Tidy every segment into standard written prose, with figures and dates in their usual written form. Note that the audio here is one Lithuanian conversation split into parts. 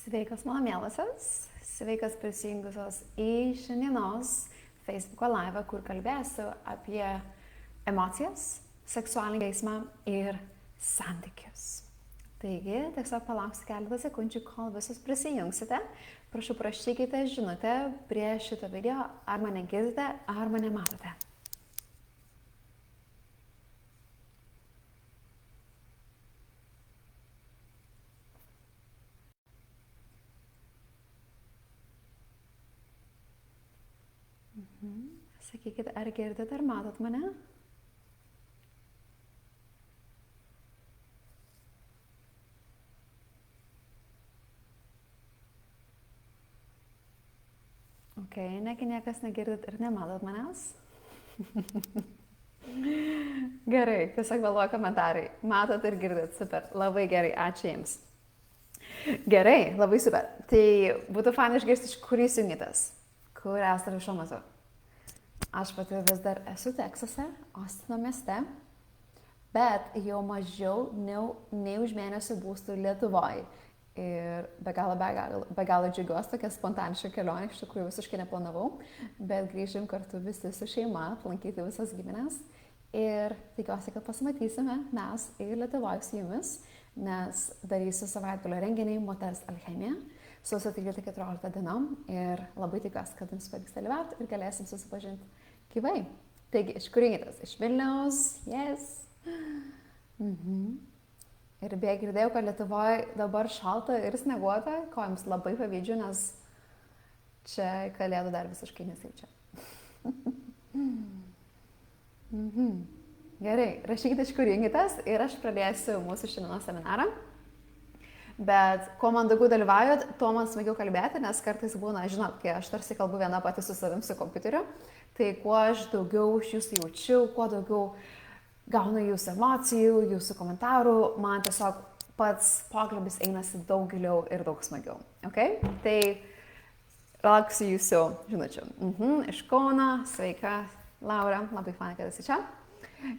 Sveikas, mano mielosios, sveikas prisijungusios į šiandienos Facebook'o live, kur kalbėsiu apie emocijas, seksualinį geismą ir santykius. Taigi, tiesiog palauksiu keletą sekundžių, kol visus prisijungsite. Prašau, prašykite žinutę prie šito video, ar mane girdite, ar mane matote. Sakykite, ar girdite, ar matot mane? Ok, negi niekas negirdit ir nematot manęs? Gerai, tiesiog vėluoja komentarai. Matot ir girdit, super, labai gerai, ačiū jums. Gerai, labai super. Tai būtų fan išgirsti, iš kur jūs jungitės, kur esate šiuo metu. Aš pati vis dar esu Teksase, Ostino mieste, bet jau mažiau nei už mėnesį būsiu Lietuvoje. Ir be galo džiaugiuosi, tokia spontaniška kelionė, iš tikrųjų visiškai neplanavau, bet grįžim kartu visi su šeima, aplankyti visas giminės. Ir tikiuosi, kad pasimatysime mes ir Lietuvoje su jumis, nes darysiu savaitgalio renginį Moters alchemija. Sausio 13-14 dienom ir labai tikiuosi, kad jums pavyks dalyvauti ir galėsim susipažinti gyvai. Taigi, iš kur jungitės? Iš Vilniaus? Yes. Ir beje, girdėjau, kad Lietuvoje dabar šalta ir snieguota, ko jums labai pavydžiu, nes čia kalėdų dar visiškai nesijaučia. Gerai, rašykite, iš kur jungitės ir aš pradėsiu mūsų šiandienos seminarą. Bet kuo man daugiau dalyvaujat, tuo man smagiau kalbėti, nes kartais būna, žinot, kai aš tarsi kalbu viena pati su savim, su kompiuteriu, tai kuo aš daugiau iš jūsų jaučiu, kuo daugiau gaunu jūsų emocijų, jūsų komentarų, man tiesiog pats pokalbis einasi daug giliau ir daug smagiau. Okay? Tai lauksiu jūsų žinučių. Iš Kauno, sveika, Laura, labai fainai, kad esi čia.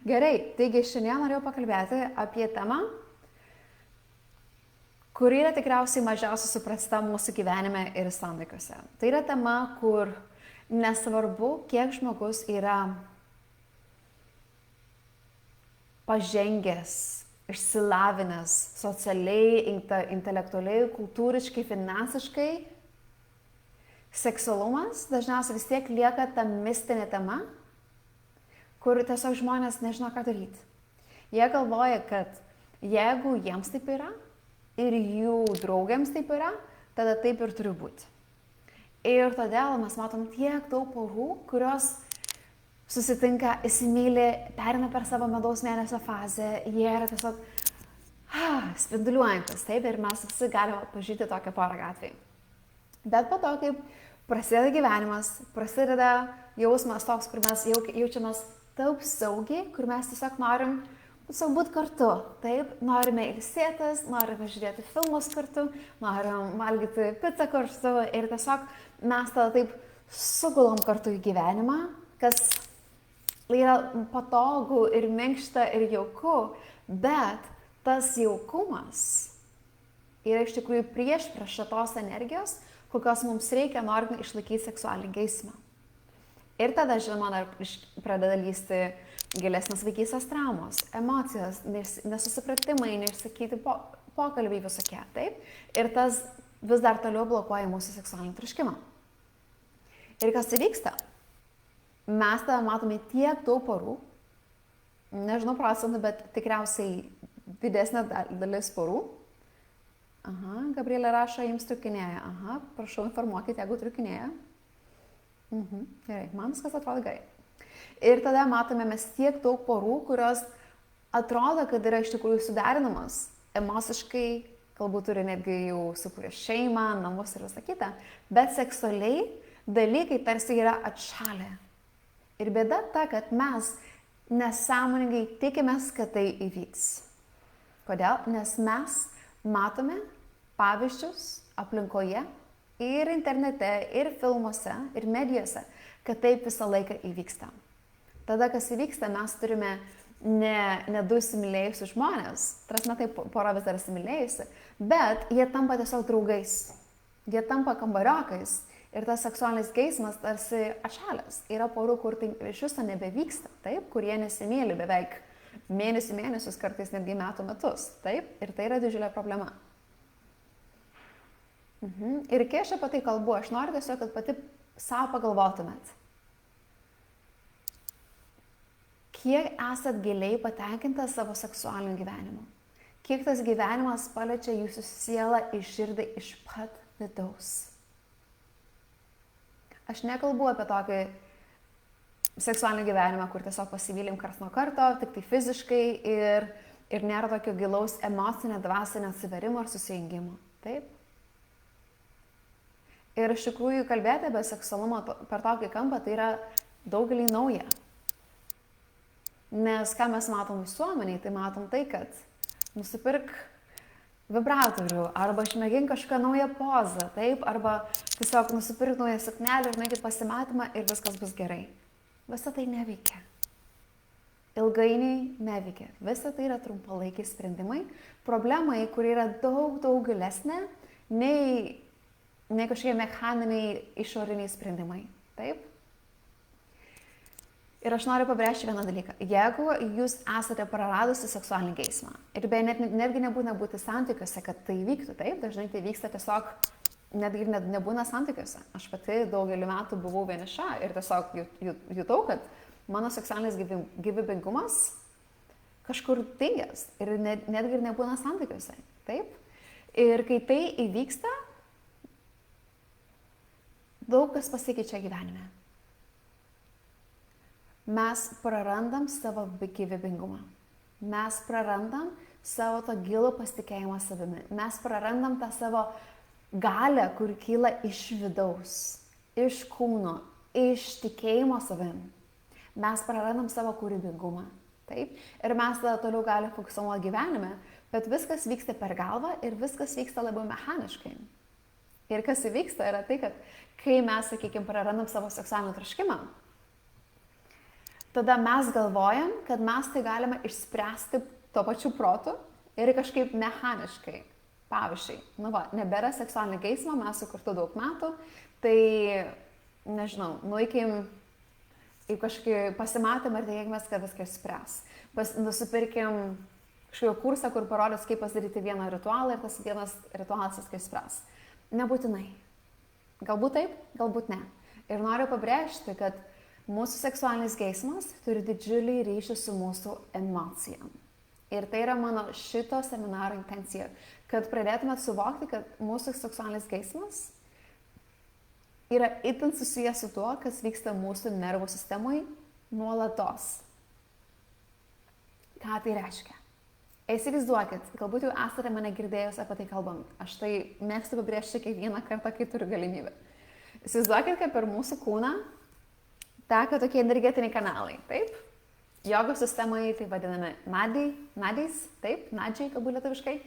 Gerai, taigi šiandien norėjau pakalbėti apie temą, kuri yra tikriausiai mažiausiai suprasta mūsų gyvenime ir santykiuose. Tai yra tema, kur nesvarbu, kiek žmogus yra pažengęs, išsilavinęs socialiai, intelektualiai, kultūriškai, finansiškai, seksualumas dažniausiai vis tiek lieka ta mistinė tema, kur tiesiog žmonės nežino, ką daryti. Jie galvoja, kad jeigu jiems taip yra, ir jų draugiams taip yra, tada taip ir turi būti. Ir todėl mes matom tiek daug porų, kurios susitinka, įsimyli, perina per savo medaus mėnesio fazę, jie yra tiesiog spinduliuojantis, taip, ir mes visi galime pažyti tokią porą gatvėje. Bet po to, kaip prasideda gyvenimas, prasideda jausmas toks, kur mes jaučiamės taip saugiai, kur mes tiesiog norim būti kartu, taip, norime ilsėtis, norime žiūrėti filmus kartu, norim valgyti pizzą kartu ir tiesiog mes tada taip sugulom kartu į gyvenimą, kas yra patogu ir minkšta ir jauku, bet tas jaukumas yra iš tikrųjų priešprieša tos energijos, kokios mums reikia, norime išlaikyti seksualinį geismą. Ir tada, žinoma, pradeda lysti gilesnės vaikystės traumos, emocijos, nesusipratimai, neišsakyti pokalbiai visokie, taip? Ir tas vis dar toliau blokuoja mūsų seksualinį troškimą. Ir kas įvyksta? Mes tada matome tiek daug porų, nežinau procentų, bet tikriausiai didesnė dalis porų. Gabrielė rašo, jums trukinėja. Prašau informuokite, jeigu trukinėja. Gerai, man viskas atrodo gerai. Ir tada matome mes tiek daug porų, kurios atrodo, kad yra iš tikrųjų suderinamas emociškai, galbūt turi netgi jau sukūrę šeimą, namus ir visą kitą, bet seksualiai dalykai tarsi yra atšalę. Ir bėda ta, kad mes nesąmoningai tikimės, kad tai įvyks. Kodėl? Nes mes matome pavyzdžius aplinkoje ir internete, ir filmuose, ir medijose, kad taip visą laiką įvyksta. Tada, kas įvyksta, mes turime ne du įsimylėjusius žmonės, prasme tai pora vis dar įsimylėjusi, bet jie tampa tiesiog draugais, jie tampa kambariokais ir tas seksualinis geismas tarsi atšalęs. Yra porų, kur tai iš viso nebevyksta, taip, kurie nesimėli beveik mėnesius, kartais netgi metus, taip, ir tai yra didžiulė problema. Ir kai aš apie tai kalbu, aš noriu tiesiog, kad pati savo pagalvotumėt. Kiek esat giliai patenkinta savo seksualiniu gyvenimu? Kiek tas gyvenimas paliečia jūsų sielą ir širdį iš pat vidaus? Aš nekalbu apie tokį seksualinį gyvenimą, kur tiesiog pasivylim karts nuo karto, tik tai fiziškai ir nėra tokio gilaus emocinio, dvasinio atsiverimo ar susijungimo. Taip? Ir iš tikrųjų kalbėti apie seksualumą per tokį kampą tai yra daugelį nauja. Nes ką mes matom visuomeniai, tai matom tai, kad nusipirk vibratorių, arba išmėgink kažką naują pozą, taip, arba tiesiog nusipirk naują suknelę ir nueikit pasimatymą ir viskas bus gerai. Visa tai neveikia. Ilgainiui neveikia. Visa tai yra trumpalaikiai sprendimai, problemai, kur yra daug gilesnė nei kažkokie mechaniniai išoriniai sprendimai. Taip? Ir aš noriu pabrėžti vieną dalyką. Jeigu jūs esate praradusi seksualinį geismą, ir netgi nebūna būti santykiuose, kad tai vyktų, taip, dažnai tai vyksta tiesiog, netgi nebūna santykiuose. Aš pati daugelį metų buvau vieniša ir tiesiog jutau, kad mano seksualinis gyvybingumas kažkur dingęs ir netgi nebūna santykiuose, taip. Ir kai tai įvyksta, daug kas pasikeičia gyvenime. Mes prarandam savo gyvybingumą. Mes prarandam savo to gilų pasitikėjimą savimi. Mes prarandam tą savo galią, kur kyla iš vidaus, iš kūno, iš tikėjimo savim. Mes prarandam savo kūrybingumą. Taip? Ir mes tada toliau galime funkcionuoti gyvenime, bet viskas vyksta per galvą ir viskas vyksta labiau mechaniškai. Ir kas įvyksta yra tai, kad kai mes, sakykime, prarandam savo seksualinį troškimą, tada mes galvojam, kad mes tai galime išspręsti tuo pačiu protu ir kažkaip mechaniškai. Pavyzdžiui, nebėra seksualinio geismo, mes su kartu daug metų, tai, nežinau, nueikim į kažkokį pasimatymą ir tikėkime, kad viską išspręs. Nusipirkim kažkokį kursą, kur parodys, kaip pasidaryti vieną ritualą ir tas vienas ritualas viską išspręs. Nebūtinai. Galbūt taip, galbūt ne. Ir noriu pabrėžti, kad mūsų seksualinis geismas turi didžiulį ryšį su mūsų emocijom. Ir tai yra mano šito seminaro intencija, kad pradėtumėt suvokti, kad mūsų seksualinis geismas yra itin susijęs su tuo, kas vyksta mūsų nervų sistemoje nuolatos. Ką tai reiškia? Įsivaizduokit, galbūt jau esate mane girdėjus apie tai kalbant. Aš tai mėgstu pabrėžti kiekvieną kartą, kai turiu galimybę. Įsivaizduokit, kad per mūsų kūną teka tokie energetiniai kanalai, taip? Jogos sistemoje tai vadinami nadys, taip, nadžiai, kalbu lietuviškai.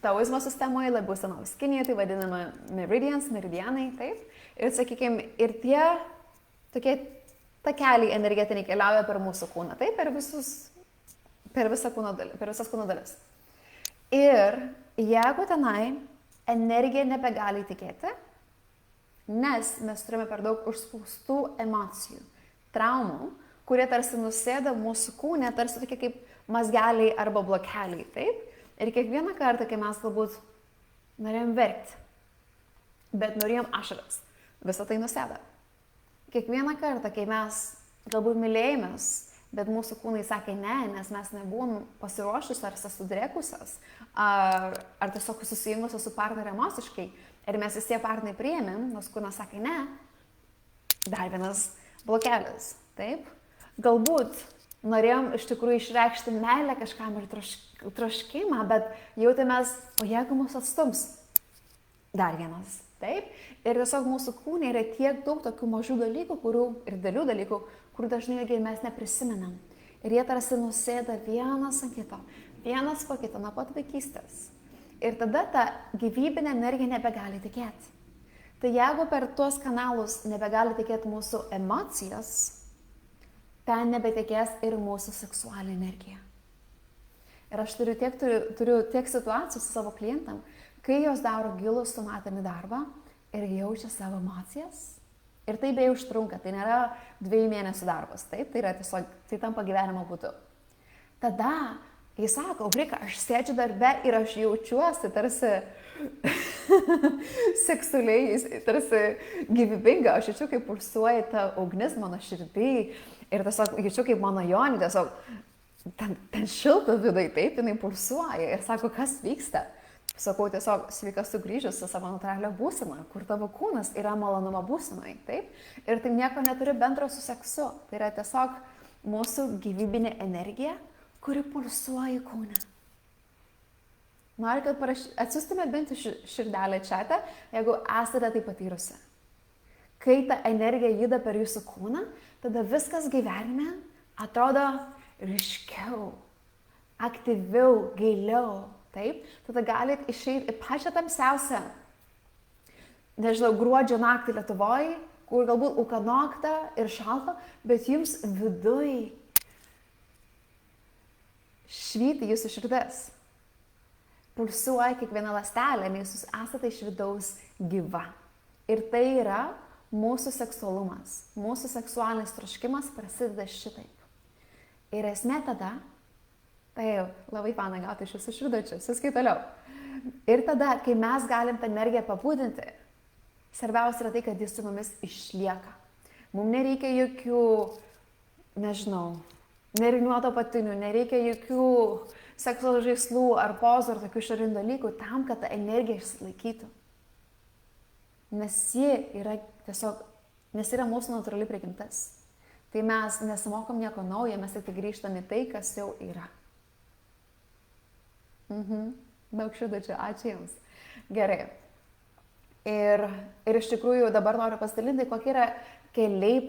Taoizmo sistemoje, labiau senovės tai vadinama meridianai, taip. Ir, sakykime, ir tie tokie takeliai energetiniai keliauja per mūsų kūną, taip, per visas kūno dalis. Ir jeigu tenai energija nebegali tikėti, nes mes turime per daug užspaustų emocijų, traumų, kurie tarsi nusėda mūsų kūne, tarsi tokie kaip mazgeliai arba blokeliai, taip? Ir kiekvieną kartą, kai mes galbūt norėjom verkti, bet norėjom ašaras, visą tai nusėda. Kiekvieną kartą, kai mes galbūt mylėjomės, bet mūsų kūnai sakė ne, nes mes nebuvom pasiruošus ar sudrėkusios, ar tiesiog susijungusios su partneriu emociškai, ir mes visi partneriai priėmėm, nors kūnas sakė ne, dar vienas blokelis, taip? Galbūt norėjom iš tikrųjų išreikšti meilę kažkam ir troškimą, bet jautėmės, o jeigu mūsų atstums, dar vienas, taip? Ir tiesiog mūsų kūne yra tiek daug tokių mažų dalykų, ir dėlių dalykų, kur dažnai mes neprisimenam. Ir jie tarsi nusėda vienas ant kito, vienas po kito nuo pat vaikystės. Ir tada ta gyvybinė energija nebegali tikėti. Tai jeigu per tuos kanalus nebegali tikėti mūsų emocijas, ten nebetekės ir mūsų seksualinė energija. Ir aš turiu tiek situacijų su savo klientam, kai jos daro gilų somatinį darbą ir jaučia savo emocijas. Ir tai bei užtrunka, tai nėra 2 mėnesių darbas, taip, tai yra tiesiog, tai tampa gyvenimo būdu. Tada jis sako, Aurika, aš sėdžiu darbe ir aš jaučiuosi tarsi seksualiai, tarsi gyvybinga, aš jaučiu, kaip pulsuoja ta ugnis mano širdį ir tiesiog jaučiu, kaip mano jonį, tiesiog ten šilta vidai, taip, jinai pulsuoja ir sako, kas vyksta. Sakau, tiesiog sveikas sugrįžus su savo natūralią būseną, kur tavo kūnas yra malonumo būsenai, taip? Ir tai nieko neturi bendro su seksu. Tai yra tiesiog mūsų gyvybinė energija, kuri pulsuoja kūne. Noriu, kad atsiųstumėt bent širdelę čiate, jeigu esate tai patyrusi. Kai ta energija juda per jūsų kūną, tada viskas gyvenime atrodo ryškiau, aktyviau, giliau. Taip, tada galit išeiti į pačią tamsiausią, nežinau, gruodžio naktį Lietuvoje, kur galbūt ūkanokta ir šalta, bet jums viduj švyti jūsų širdis. Pulsuoja kiekviena ląstelė, nes jūs esate iš vidaus gyva. Ir tai yra mūsų seksualumas, mūsų seksualinis troškimas prasideda šitaip. Ir esmė tada, tai labai fana gauti iš jūsų širdučių, suskai toliau. Ir tada, kai mes galim tą energiją pabudinti, svarbiausia yra tai, kad jis su mumis išlieka. Mums nereikia jokių, nežinau, neriniuoto patinių, nereikia jokių sekso žaislų ar pozų ar tokių išorinių dalykų tam, kad ta energija išsilaikytų. Nes ji yra tiesiog, nes yra mūsų natūrali prigimtis. Tai mes nesimokom nieko naujo, mes tik grįžtam į tai, kas jau yra. Daug širdučių, ačiū Jums. Gerai. Ir iš tikrųjų dabar noriu pasidalinti, kokie yra keliai,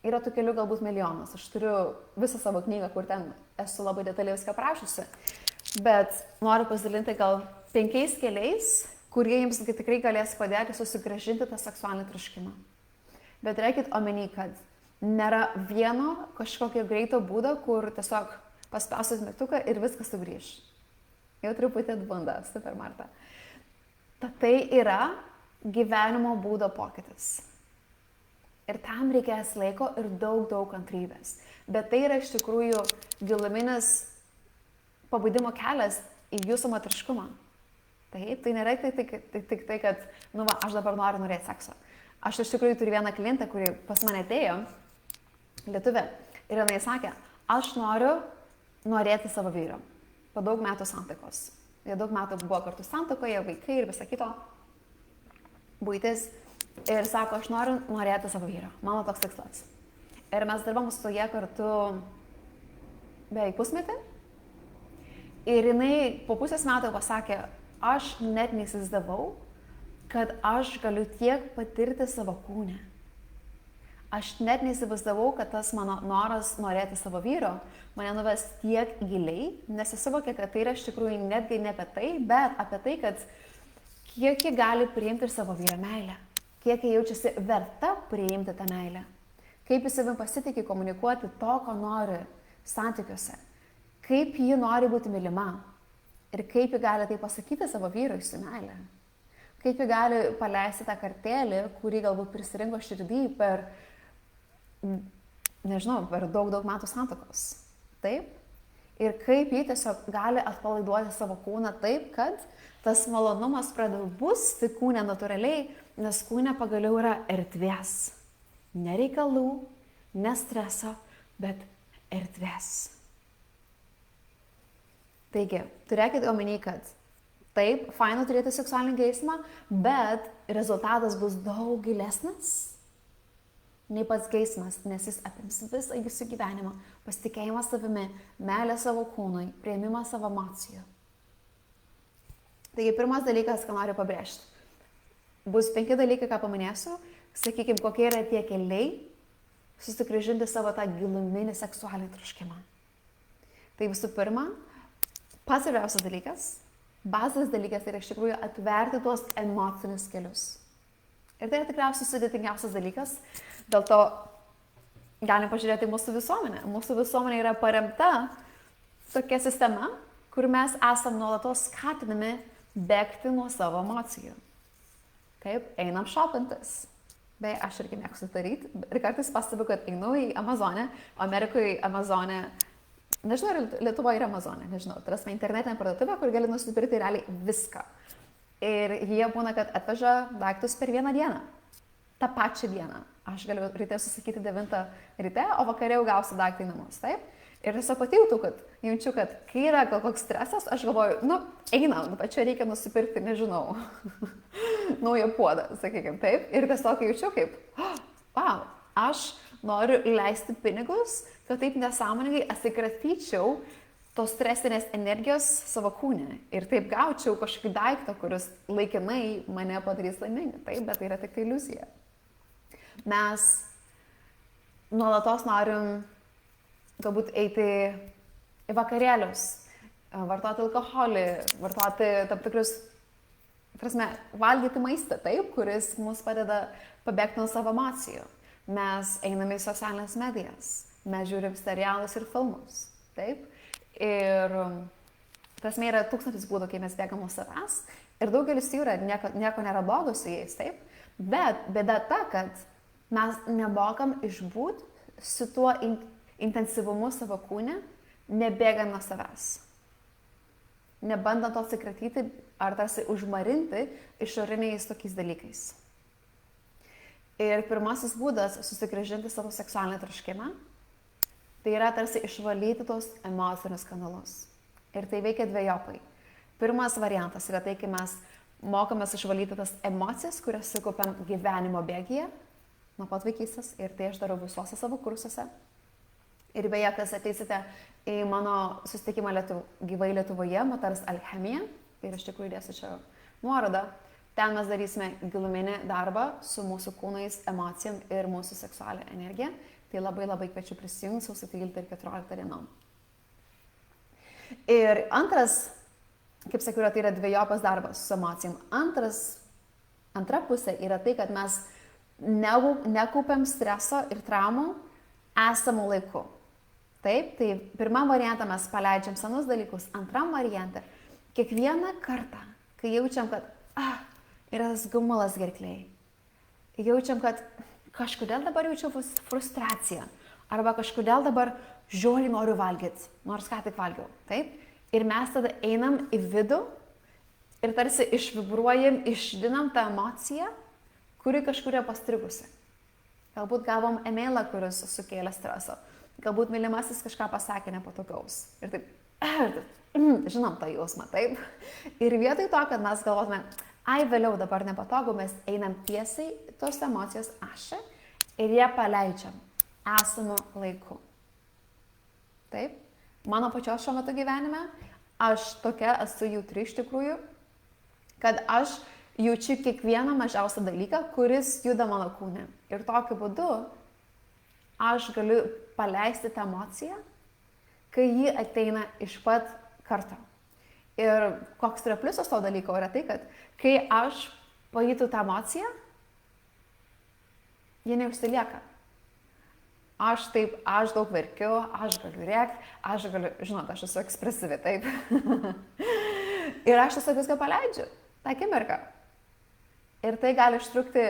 yra tų kelių galbūt milijonas. Aš turiu visą savo knygą, kur ten esu labai detaliai viską prašusi, bet noriu pasidalinti gal 5 keliais, kurie Jums tikrai galės padėti susigrąžinti tą seksualinį troškimą. Bet reikit omeny, kad nėra vieno kažkokio greito būdo, kur tiesiog paspausit mygtuką ir viskas sugrįž. Jau truputį atbunda, super Marta. Tai yra gyvenimo būdo pokytis. Ir tam reikės laiko ir daug kantrybės. Bet tai yra iš tikrųjų giluminis pabudimo kelias į jūsų moteriškumą. Taip, tai nėra tik tai, kad, aš dabar noriu norėti sekso. Aš iš tikrųjų turiu vieną klientą, kuri pas mane atėjo, lietuvė, ir jinai sakė, aš noriu norėti savo vyro. Po daug metų santuokos. Jie daug metų buvo kartu santuokoje, vaikai ir visa kito buitis. Ir sako, aš noriu norėti savo vyro. Mano toks tikslas. Ir mes dirbam su jie kartu beveik pusmetį. Ir jinai po pusės metų pasakė, aš net neįsivaizdavau, kad aš galiu tiek patirti savo kūne. Aš net neįsivaizdavau, kad tas mano noras norėti savo vyro mane nuves tiek giliai, nes jis suvokė, kad tai yra iš tikrųjų netgi ne apie tai, bet apie tai, kad kiek jie gali priimti ir savo vyro meilę, kiek jie jaučiasi verta priimti tą meilę, kaip jis savim pasitikė komunikuoti to, ko nori santykiuose, kaip ji nori būti mylima ir kaip ji gali tai pasakyti savo vyrui su meilė, kaip ji gali paleisti tą kartėlį, kurį galbūt prisirinko širdį per daug metų santuokos. Taip? Ir kaip jį tiesiog gali atpalaiduoti savo kūną taip, kad tas malonumas pradeda busti kūne natūraliai, nes kūne pagaliau yra erdvės. Ne reikalų, ne streso, bet erdvės. Taigi, turėkit omeny, kad taip, faina turėti seksualinį geismą, bet rezultatas bus daug gilesnis nei pats geismas, nes jis apims visą jūsų gyvenimą, pasitikėjimą savimi, meilę savo kūnui, priėmimą savo emocijų. Taigi, pirmas dalykas, ką noriu pabrėžti. Bus 5 dalykai, ką paminėsiu. Sakykime, kokie yra tie keliai susigrąžinti savo tą giluminį seksualinį troškimą. Tai visų pirma, pats svarbiausias dalykas, bazinis dalykas yra iš tikrųjų atverti tuos emocinius kelius. Ir tai yra tikriausiai sudėtingiausias dalykas, dėl to galim pažiūrėti į mūsų visuomenę. Mūsų visuomenė yra paremta tokia sistema, kur mes esam nuolatos skatinami bėgti nuo savo emocijų. Taip, einam šopintis. Beje, aš irgi mėgstu daryti. Ir kartais pastebiu, kad einu į Amazonę, Amerikoje Amazonė, nežinau, ar Lietuvoje yra Amazonė, nežinau, tarsi internetinė parduotuvė, kur gali nusipirkti realiai viską. Ir jie būna, kad atveža daiktus per vieną dieną. tą pačią dieną. Aš galiu ryte susakyti 9 ryte, o vakarė jau gausiu daiktą į namus, taip? Ir tiesiog pati jaučiu, kad kai yra gal koks stresas, aš galvoju, einam, bet čia reikia nusipirkti, nežinau, naują puodą, sakykime, taip? Ir tiesiog jaučiu kaip, wow, aš noriu leisti pinigus, kad taip nesąmoningai atsikratyčiau tos stresinės energijos savo kūne. Ir taip gaučiau kažkokį daiktą, kuris laikinai mane padarys laimingą, taip, bet tai yra tik iliuzija. Mes nuolatos norim galbūt eiti į vakarėlius, vartoti alkoholį, vartoti tam tikrus, valgyti maistą, taip, kuris mums padeda pabėgti nuo savo emocijų. Mes einame į socialinės medijas, mes žiūrim serialus ir filmus, taip. Ir prasme yra 1000 būdų, kai mes bėgam nuo savęs ir daugelis jų yra, nieko nėra blogo su jais, taip. Bet bėda ta, kad mes nemokam išbūt su tuo intensyvumu savo kūne, nebėgant nuo savęs. Nebandant to atsikratyti ar tarsi užmarinti išoriniais tokiais dalykais. Ir pirmasis būdas susigrąžinti savo seksualinį troškimą, tai yra tarsi išvalyti tos emocinius kanalus. Ir tai veikia dvejopai. Pirmas variantas yra tai, kai mes mokomės išvalyti tas emocijas, kurias sukaupiam gyvenimo bėgyje, nuo pat vaikystės, ir tai aš darau visuose savo kursuose. Ir beje, kas ateisite į mano susitikimą gyvai Lietuvoje, Moters alchemija, ir iš tikrųjų dėsiu čia nuorodą, ten mes darysime giluminį darbą su mūsų kūnais, emocijom ir mūsų seksualia energija. Tai labai labai kviečiu prisijungti sausio 13 ir 14 dienom. Ir antras, kaip sakiau, tai yra dvejopas darbas su emocijom. Antra pusė yra tai, kad mes nekaupiam streso ir traumų esamų laikų. Taip, tai pirmam variantą mes paleidžiam senus dalykus, antram variantą kiekvieną kartą, kai jaučiam, kad yra tas gumulas gerklėje, jaučiam, kad kažkodėl dabar jaučiu frustraciją, arba kažkodėl dabar žiauriai noriu valgyti, nors ką tik valgiau, taip? Ir mes tada einam į vidų ir tarsi išvibruojam, išdinam tą emociją, kuri kažkur yra pastrigusi. Galbūt gavom emailą, kuris sukėlė streso. Galbūt mylimasis kažką pasakė nepatogaus. Ir taip, žinom tą jausmą, taip? Ir vietoj to, kad mes galvotume, vėliau dabar nepatogu, mes einam tiesiai tos emocijos ašę ir ją paleidžiam esamu laiku. Taip? Mano pačios šiuo metu gyvenime, aš tokia esu jautri iš tikrųjų, kad aš jaučiu kiekvieną mažiausią dalyką, kuris juda mano kūne. Ir tokiu būdu aš galiu paleisti tą emociją, kai ji ateina iš pat karto. Ir koks yra pliusas to dalyko yra tai, kad kai aš pajutau tą emociją, jie neužsilieka. Aš daug verkiu, aš galiu rėkti, aš galiu, aš esu ekspresyvi, taip. Ir aš tiesiog viską paleidžiu, tą akimirką. Ir tai gali ištrukti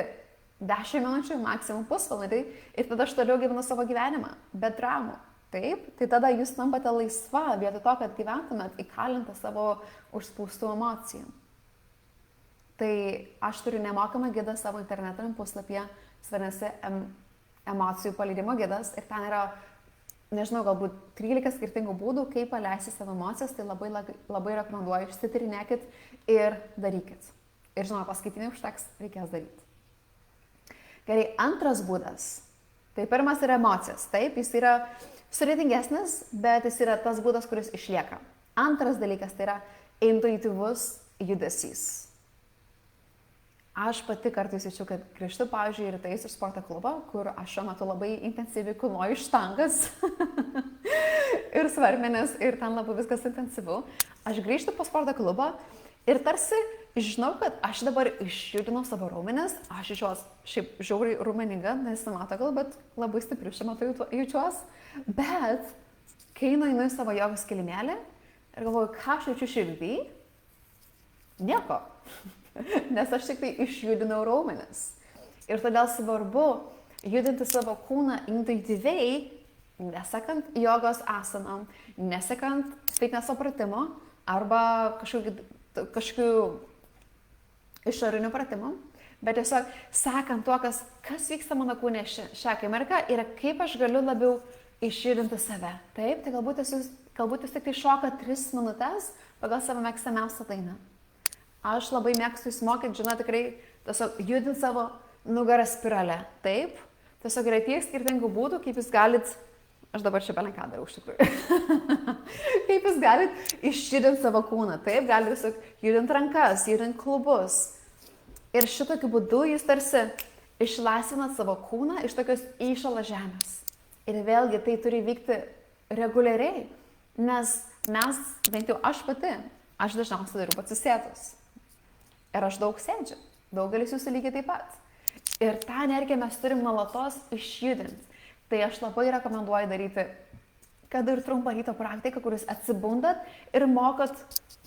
10 minučių, maksimum pusvalandį, ir tada aš toliau gyvenu savo gyvenimą, be traumų. Taip, tai tada jūs tampate laisva, vietoj to, kad gyventumėt įkalintą savo užspaustų emocijų. Tai aš turiu nemokamą gidą savo internetiniam puslapyje, vadinasi emocijų paleidimo gidas, ir ten yra, nežinau, galbūt 13 skirtingų būdų, kaip paleisti savo emocijas, tai labai rekomenduoju, išsitirinėkit ir darykit. Ir paskaitinį užteks, reikės daryti. Gerai, antras būdas. Tai pirmas yra emocijos. Taip, jis yra sudėtingesnis, bet jis yra tas būdas, kuris išlieka. Antras dalykas tai yra intuityvus judesys. Aš pati kartais jaučiu, kad grįžtu, pavyzdžiui, rytais iš sporto klubo, kur aš šiuo metu labai intensyviai kilnoju štangas ir svarmenis, ir ten labai viskas intensyvu. Aš grįžtu po sporto klubą ir tarsi žinau, kad aš dabar išjudinau savo raumenis, aš iš jos šiaip žiauriai raumeninga, nesimato gal, bet labai stipriu šiuo metu jaučiuos. Bet kai nueinu į savo jogos kilimėlį ir galvoju, ką aš jaučiu širdį, nieko. Nes aš tik tai išjudinau raumenis. Ir todėl svarbu judinti savo kūną intuityviai, nesekant jogos asanam, nesekant fitneso pratimo arba kažkokių išorinių pratimų, bet tiesiog sekant tuo, kas vyksta mano kūne šią akimirką ir kaip aš galiu labiau išjudinti save. Taip, tai galbūt jūs tik tai šoka 3 minutės pagal savo mėgstamiausią dainą. Aš labai mėgstu įsimokyti, žinau, tikrai tiesiog judinti savo nugarą spiralę. Taip, tiesiog yra tiek skirtingų būdų, kaip jūs galit, aš dabar čia belenką darau iš tikrųjų, kaip jūs galit išjudinti savo kūną. Taip, galite tiesiog judinti rankas, judinti klubus. Ir šitokiu būdu jūs tarsi išlaisvinat savo kūną iš tokios įšalo žemės. Ir vėlgi tai turi vykti reguliariai, nes mes, bent jau aš pati, aš dažniausiai darau atsisėdus. Ir aš daug sėdžiu, daugelis jūsų lygiai taip pat. Ir tą energiją mes turim nuolatos išjudinti. Tai aš labai rekomenduoju daryti, kad ir trumpą ryto praktiką, kuris atsibundat ir mokat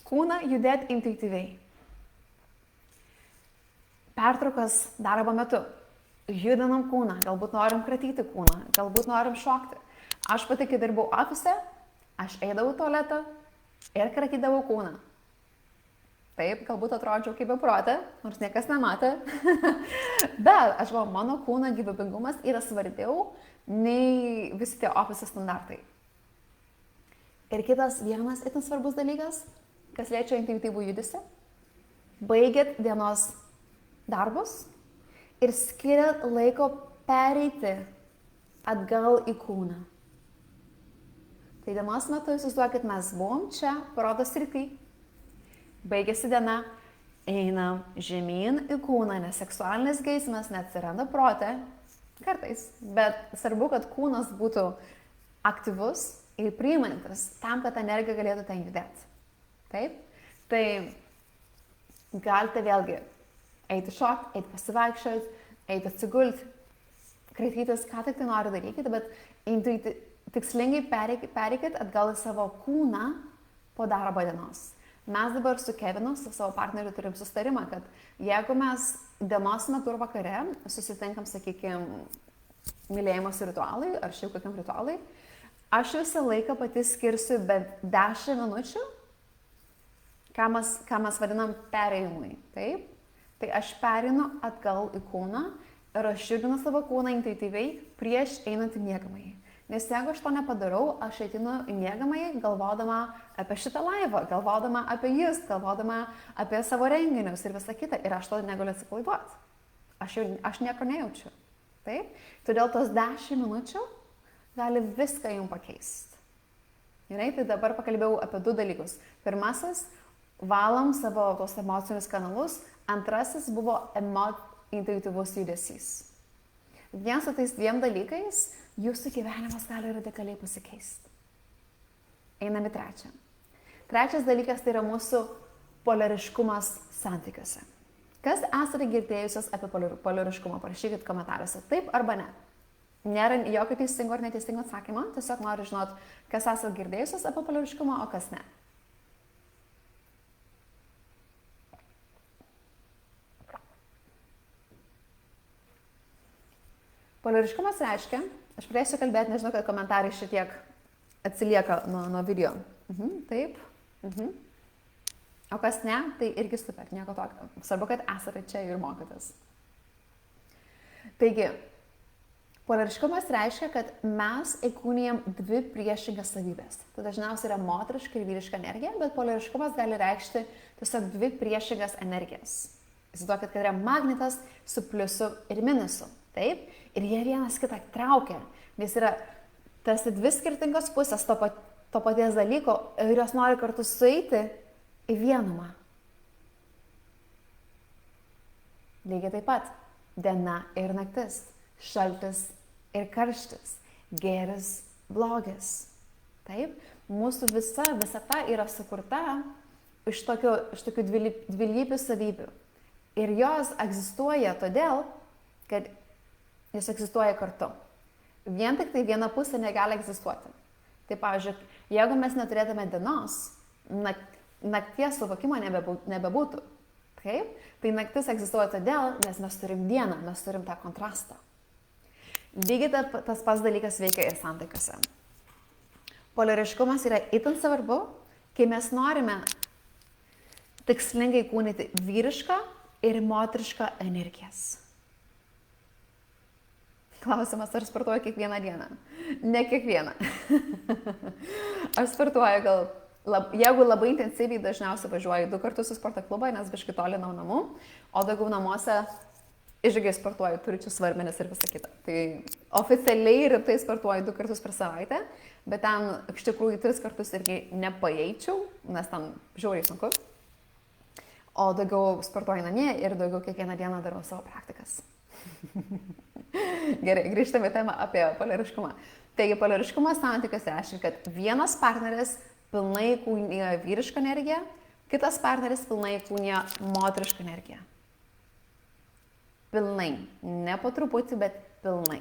kūną judėti intuityviai. Pertraukas darbo metu. Judinam kūną, galbūt norim kratyti kūną, galbūt norim šokti. Aš pati, kai dirbau ofise, aš eidavau į tualetą ir kratydavau kūną. Taip, galbūt atrodžiau kaip beprotė, nors niekas nematė. Bet aš galvoju, mano kūno gyvybingumas yra svarbiau nei visi tie office standartai. Ir kitas vienas itin svarbus dalykas, kas liečia intuityvų judesį. Baigėt dienos darbus ir skiriat laiko pereiti atgal į kūną. Tai dienos metu įsivaizduokit, mes buvom čia, parodos srity. Baigėsi diena, einam žemyn į kūną, nes seksualinis geismas neatsiranda prote, kartais, bet svarbu, kad kūnas būtų aktyvus ir priimantis tam, kad energija galėtų ten judėti. Taip? Tai galite vėlgi eiti šokti, eiti pasivaikščioti, eiti atsigulti, kraitytis, ką tik tai nori darykite, bet tikslingai pereikit atgal į savo kūną po darbo dienos. Mes dabar su Kevinu, su savo partneriu turim sustarimą, kad jeigu mes dienos metu ir vakare susitinkam, sakykime, mylėjimosi ritualai ar šiaip kokiam ritualai, aš visą laiką pati skirsiu bent 10 minučių, ką mes vadinam perėjimui. Taip? Tai aš pereinu atgal į kūną ir aš judinu savo kūną intuityviai prieš einant į miegamąjį. Nes jeigu aš to nepadarau, aš ateinu į miegamąjį galvodama apie šitą laivą, galvodama apie jūs, galvodama apie savo renginius ir visą kitą. Ir aš to negaliu atsipalaiduoti. Aš nieko nejaučiu. Taip? Todėl tos 10 minučių gali viską jums pakeisti. Gerai, tai dabar pakalbėjau apie 2 dalykus. Pirmasis, valom savo tos emocinius kanalus. Antrasis buvo intuityvus judesys. Vien su tais 2 dalykais jūsų gyvenimas gali radikaliai pasikeisti. Einame 3. Trečias dalykas tai yra mūsų polariškumas santykiuose. Kas esate girdėjusios apie polariškumą? Parašykit komentaruose, taip arba ne. Nėra jokio teisingo ar neteisingo atsakymo, tiesiog noriu žinot, kas esate girdėjusios apie polariškumą, o kas ne. Polariškumas reiškia, aš pradėsiu kalbėti, nežinau, kad komentarai šitiek atsilieka nuo video. Taip. O kas ne, tai irgi super, nieko tokio. Svarbu, kad esate čia ir mokotės. Taigi, polariškumas reiškia, kad mes įkūnijam 2 priešingas savybės. Tai dažniausiai yra moteriška ir vyriška energija, bet polariškumas gali reikšti tiesiog 2 priešingas energijas. Įsivaizduokit, kad yra magnetas su pliusu ir minusu. Taip? Ir jie vienas kitą traukia, nes yra tarsi 2 skirtingos pusės to paties dalyko ir jos nori kartu sueiti į vienumą. Lygiai taip pat diena ir naktis, šaltis ir karštis, gėris, blogis. Taip? Mūsų visata yra sukurta iš tokių dvilypių savybių. Ir jos egzistuoja todėl, kad jos egzistuoja kartu. Vien tik tai viena pusė negali egzistuoti. Tai pavyzdžiui, jeigu mes neturėtume dienos, nakties suvokimo nebebūtų. Taip? Tai naktis egzistuoja todėl, nes mes turim dieną, mes turim tą kontrastą. Lygiai tas pats dalykas veikia ir santykiuose. Poliariškumas yra itin svarbu, kai mes norime tikslingai kūnyti vyrišką ir moterišką energijas. Klausimas, ar sportuoju kiekvieną dieną? Ne kiekvieną. Aš sportuoju jeigu labai intensyviai, dažniausiai važiuoju 2 kartus į sporto klubą, nes biškai toli nuo namų, o daugiau namuose išgygai sportuoju, turiu čia svarmenis ir visą kitą. Tai oficialiai rimtai sportuoju 2 kartus per savaitę, bet ten iš tikrųjų 3 kartus irgi nepaeičiau, nes ten žiauriai sunku. O daugiau sportuoju namie ir daugiau kiekvieną dieną darau savo praktikas. Gerai, grįžtame į temą apie poliariškumą. Taigi, poliariškumas santykiuose reiškia, kad vienas partneris pilnai kūnija vyrišką energiją, kitas partneris pilnai kūnija moterišką energiją. Pilnai. Ne po truputį, bet pilnai.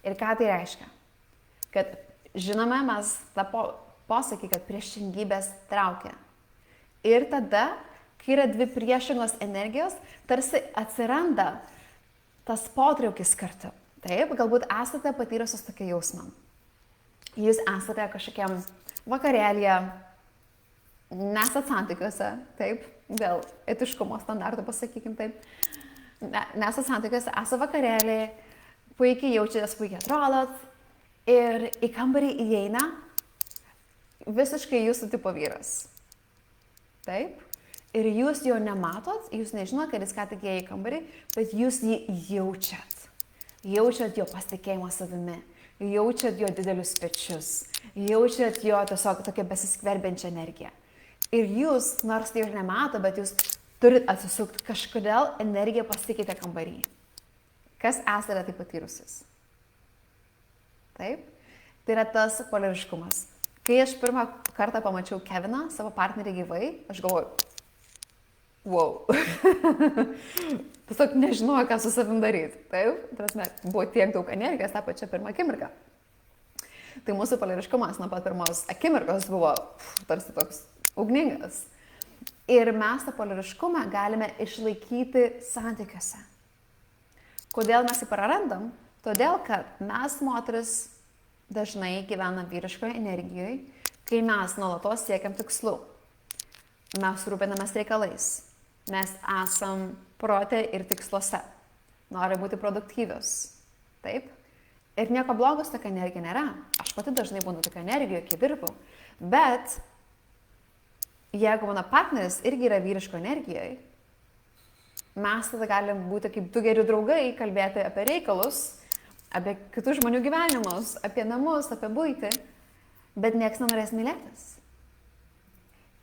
Ir ką tai reiškia? Kad žinome mes tą posakį, kad priešingybės traukia. Ir tada, kai yra dvi priešingos energijos, tarsi atsiranda tas potraukis kartu. Taip, galbūt esate patyrusios tokį jausmą. Jūs esate kažkokiam vakarėlyje, nesat santykiuose, taip, dėl etiškumo standartų pasakykim taip. Nesat santykiuose, esate vakarėlį, puikiai jaučiatės, puikiai atrodot ir į kambarį įeina visiškai jūsų tipo vyras. Taip? Ir jūs jo nematot, jūs nežinot, kad jis ką tik įėjo į kambarį, bet jūs jį jaučiat. Jaučiat jo pasitikėjimą savimi, jaučiat jo didelius pečius, jaučiat jo tiesiog tokią besiskverbiančią energiją. Ir jūs, nors tai ir nemato, bet jūs turit atsisukti, kažkodėl energija pasikeitė kambarį. Kas esate tai patyrusis? Taip? Tai yra tas poliariškumas. Kai aš pirmą kartą pamačiau Keviną, savo partnerį gyvai, aš galvoju, wow. Tiesiog nežinojau, ką su savim daryti. Taip? Prasme, buvo tiek daug energijos tą pačią pirmą akimirką. Tai mūsų poliariškumas nuo pat pirmos akimirkos buvo tarsi toks ugningas. Ir mes tą poliariškumą galime išlaikyti santykiuose. Kodėl mes jį prarandam? Todėl, kad mes moteris dažnai gyvenam vyriškoje energijoje, kai mes nuolatos siekiam tikslų. Mes rūpinamės reikalais. Mes esam prote ir tiksluose. Nori būti produktyvios. Taip? Ir nieko blogos tokia energija nėra. Aš pati dažnai būnu tokia energija, kai dirbu. Bet jeigu mano partneris irgi yra vyriško energijoje, mes tada galim būti kaip du geri draugai, kalbėti apie reikalus, apie kitų žmonių gyvenimus, apie namus, apie buitį, bet nieks nenorės mylėtis.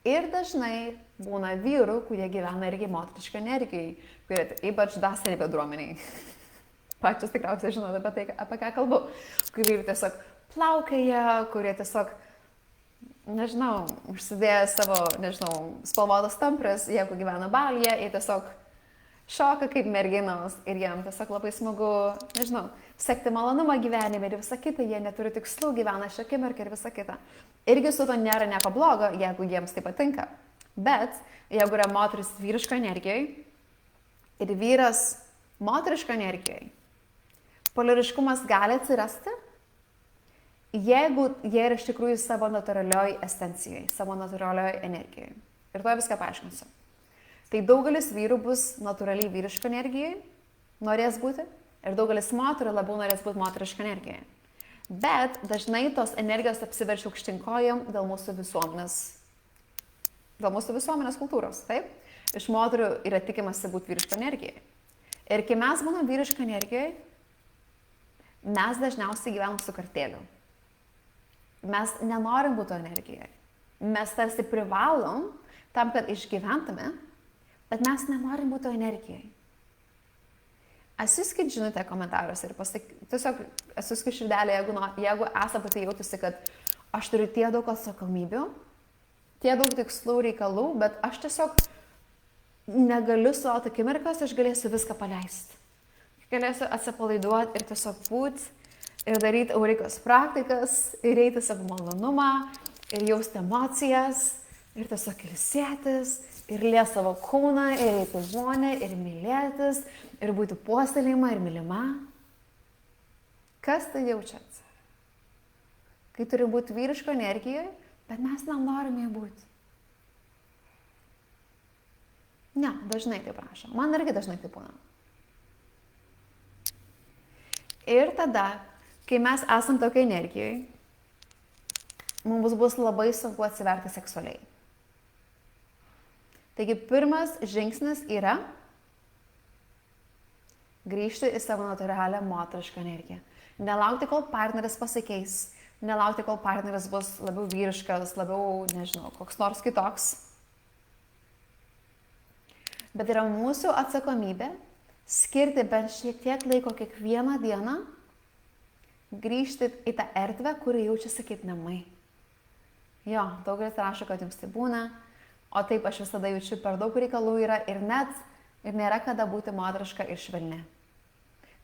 Ir dažnai būna vyrų, kurie gyvena irgi moterišką energijai, kurie ypač dvasinėj bendruomeniai. Pačios tikriausiai žinot apie tai, apie ką kalbu. Kurie tiesiog plaukioja, kurie tiesiog, nežinau, užsidėję savo, spalvotas tampres, jeigu gyvena Balyje, jie tiesiog šoka kaip merginos ir jiem tiesiog labai smagu, sekti malonumą gyvenime ir visą kitą, jie neturi tikslų, gyvena šią akimirką ir visą kitą. Irgi su to nėra nieko blogo, jeigu jiems tai patinka. Bet jeigu yra moteris vyriško energijoje ir vyras moteriško energijoje, poliariškumas gali atsirasti, jeigu jie yra iš tikrųjų savo natūralioj esencijoje, savo natūralioj energijoje. Ir to viską paaiškinsiu. Tai daugelis vyrų bus natūraliai vyriško energijoje, norės būti, ir daugelis moterų labiau norės būti moteriško energijoje. Bet dažnai tos energijos apsiverčia aukštinkojam dėl mūsų visuomenės kultūros, taip? Iš moterų yra tikimasi būti vyriško energijoje. Ir kai mes būnam vyriško energijoje, mes dažniausiai gyvenam su kartėliu. Mes nenorim būti energijoje. Mes tarsi privalom tam, kad išgyventume, bet mes nenorim būti energijoje. Atsiuskit žinutę komentaruose ir tiesiog atsiuskit širdelę, jeigu esate pati jautusi, kad aš turiu tiek daug atsakomybių, tie daug tikslų reikalų, bet aš tiesiog negaliu su akimirkos, aš galėsiu viską paleisti. Galėsiu atsipalaiduoti ir tiesiog būti ir daryti eurikos praktikas, ir eiti savo malonumą, ir jausti emocijas, ir tiesiog ilsėtis, ir liesti savo kūną, ir eiti žmonę, ir mylėtis, ir būti puoselėjama, ir mylima. Kas tai jaučiat? Kai turi būti vyriško energijoje, bet mes nenorime būti. Ne, dažnai taip prašo. Man irgi dažnai taip būna. Ir tada, kai mes esam tokia energijoje, mums bus labai sunku atsiverti seksualiai. Taigi pirmas žingsnis yra grįžti į savo natūralią moterišką energiją. Nelaukti, kol partneris pasikeis. Nelaukti, kol partneris bus labiau vyriškas, labiau, nežinau, koks nors kitoks. Bet yra mūsų atsakomybė skirti bent šiek tiek laiko kiekvieną dieną, grįžti į tą erdvę, kuri jaučiasi kaip namai. Jo, daugelis rašo, kad jums tai būna, o taip aš visada jaučiu, per daug reikalų yra ir nėra kada būti moteriška ir švelni.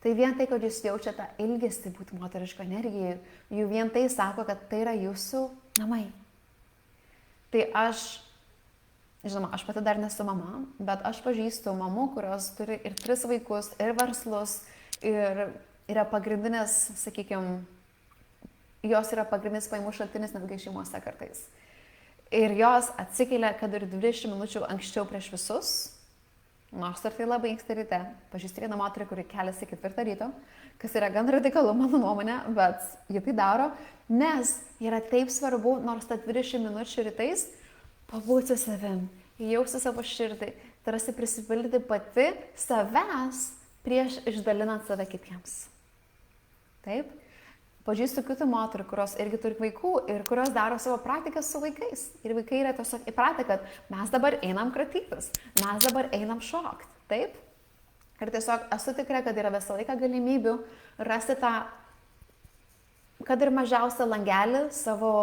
Tai vien tai, kad jūs jaučiate ilgesį būti moteriško energijai, jų vien tai sako, kad tai yra jūsų namai. Tai žinoma, aš pati dar nesu mama, bet aš pažįstu mamų, kurios turi ir 3 vaikus, ir verslus, ir yra pagrindinės, sakykime, jos yra pagrindinis pajamų šaltinis netgi šeimose kartais. Ir jos atsikelia, kad ir 20 minučių anksčiau prieš visus, nors ir tai labai anksti ryte. Pažįstu vieną moterį, kuri keliasi 4 ryto, kas yra gan radikalu mano nuomonė, bet ji tai daro, nes yra taip svarbu, nors ta 20 minučių rytais, pabūti savim, jausti savo širdį, tarsi prisipildyti pati savęs prieš išdalinant save kitiems. Taip? Pažįstu kitų moterų, kurios irgi turi vaikų ir kurios daro savo praktikas su vaikais. Ir vaikai yra tiesiog įpratę, kad mes dabar einam kratytis, mes dabar einam šokti. Taip? Ir tiesiog esu tikra, kad yra visą laiką galimybių rasti tą, kad ir mažiausią langelį savo